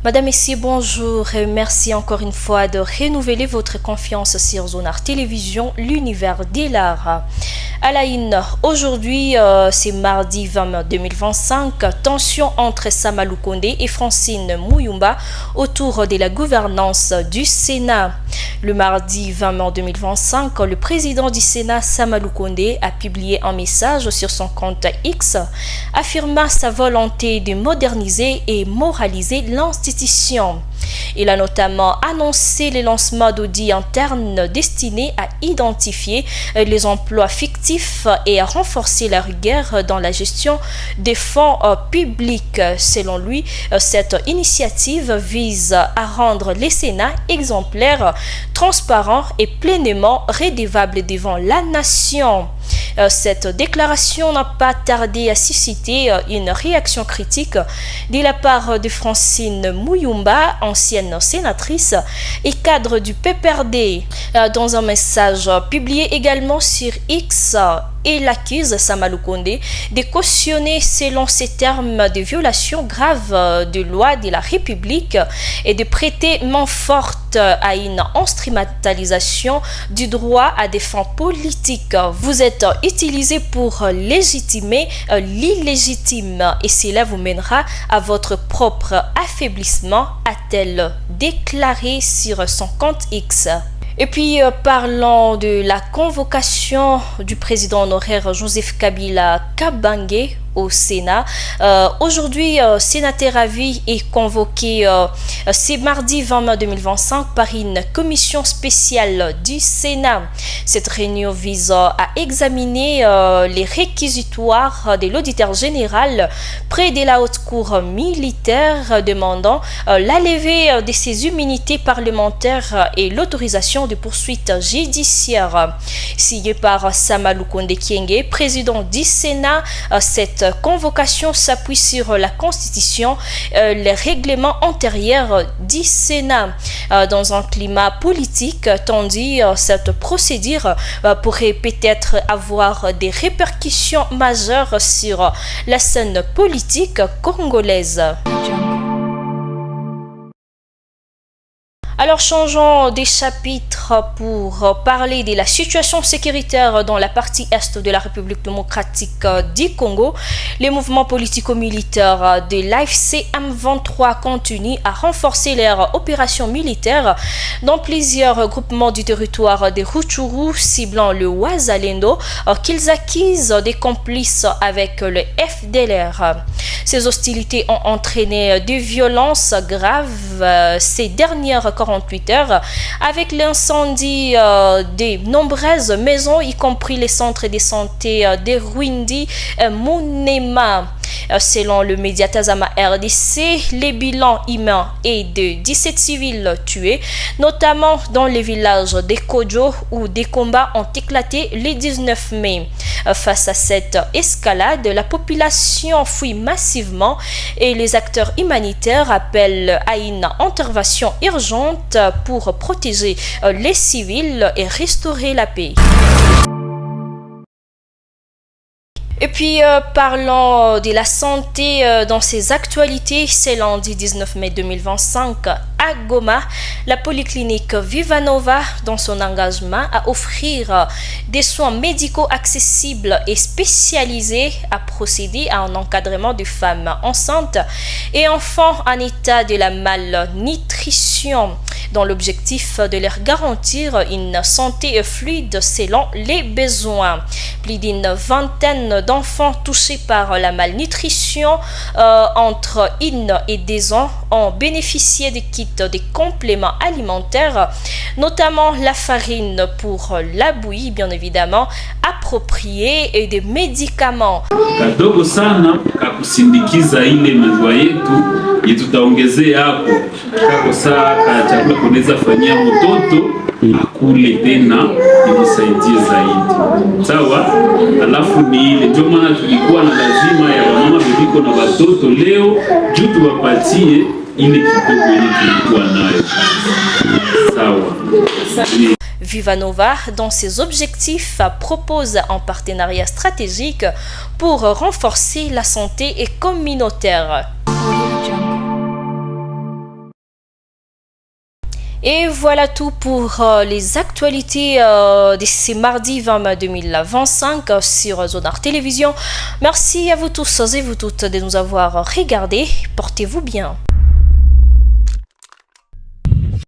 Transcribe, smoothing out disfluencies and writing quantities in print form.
Madame, Messieurs, bonjour et merci encore une fois de renouveler votre confiance sur Zonar Télévision, l'univers de l'art. À la une, aujourd'hui, c'est mardi 20 mai 2025, tension entre Samalou Kondé et Francine Muyumba autour de la gouvernance du Sénat. Le mardi 20 mai 2025, le président du Sénat, Samalou Kondé, a publié un message sur son compte X affirmant sa volonté de moderniser et moraliser l'institution. Il a notamment annoncé le lancement d'audits internes destinés à identifier les emplois fictifs et à renforcer la rigueur dans la gestion des fonds publics. Selon lui, cette initiative vise à rendre les Sénats exemplaires, transparents et pleinement redevables devant la nation. Cette déclaration n'a pas tardé à susciter une réaction critique de la part de Francine Muyumba, ancienne sénatrice et cadre du PPRD. Dans un message publié également sur X, il accuse Samalou Kondé de cautionner selon ses termes des violations graves de lois de la République et de prêter main forte à une instrumentalisation du droit à des fins politiques. Vous êtes utilisé pour légitimer l'illégitime et cela vous mènera à votre propre affaiblissement, a-t-elle déclaré sur son compte X. Et puis, parlons de la convocation du président honoraire Joseph Kabila Kabange au Sénat. Aujourd'hui, sénateur à vie est convoqué c'est mardi 20 mai 2025 par une commission spéciale du Sénat. Cette réunion vise à examiner les réquisitoires de l'auditeur général près de la haute cour militaire demandant la levée de ses immunités parlementaires et l'autorisation de poursuites judiciaires. Signé par Samalou Kondé Kyenge, président du Sénat, cette convocation s'appuie sur la Constitution, les règlements antérieurs du Sénat. Dans un climat politique tendu, cette procédure pourrait peut-être avoir des répercussions majeures sur la scène politique congolaise. Alors changeons des chapitres pour parler de la situation sécuritaire dans la partie est de la République démocratique du Congo. Les mouvements politico-militaires de l'AFC M23 continuent à renforcer leurs opérations militaires dans plusieurs groupements du territoire de Rutshuru, ciblant le Wazalendo, qu'ils accusent des complices avec le FDLR. Ces hostilités ont entraîné des violences graves ces dernières 48 heures avec l'incendie de nombreuses maisons, y compris les centres de santé de Rwindi et Munema. Selon le média Tazama RDC, les bilans humains est de 17 civils tués, notamment dans les villages de Kodjo où des combats ont éclaté le 19 mai. Face à cette escalade, la population fuit massivement et les acteurs humanitaires appellent à une intervention urgente pour protéger les civils et restaurer la paix. Et puis, parlons de la santé dans ces actualités. C'est lundi 19 mai 2025 à Goma, la polyclinique Vivanova, dans son engagement à offrir des soins médicaux accessibles et spécialisés, a procédé à un encadrement de femmes enceintes et enfants en état de la malnutrition, dans l'objectif de leur garantir une santé fluide selon les besoins. Plus d'une vingtaine d'enfants touchés par la malnutrition entre 1 et 2 ans ont bénéficié de kits de compléments alimentaires, notamment la farine pour la bouillie, bien évidemment, appropriée, et des médicaments. Kadogo sana kakusindikiza ile maziwa yetu tutaongezea hapo kakosa ka chakula kunaweza fanyia mtoto akule tena imsaidie zaidi. Sawa? Alafu ni ile ndio maana tulikuwa na lazima ya mama bibiko na watoto leo juu tuwapatie ile kidogo ile tulikuwa nayo. Sawa. Vivanova, dans ses objectifs, propose un partenariat stratégique pour renforcer la santé communautaire. Et voilà tout pour les actualités de ce mardi 20 mai 2025 sur Zonar Télévision. Merci à vous tous et vous toutes de nous avoir regardés. Portez-vous bien.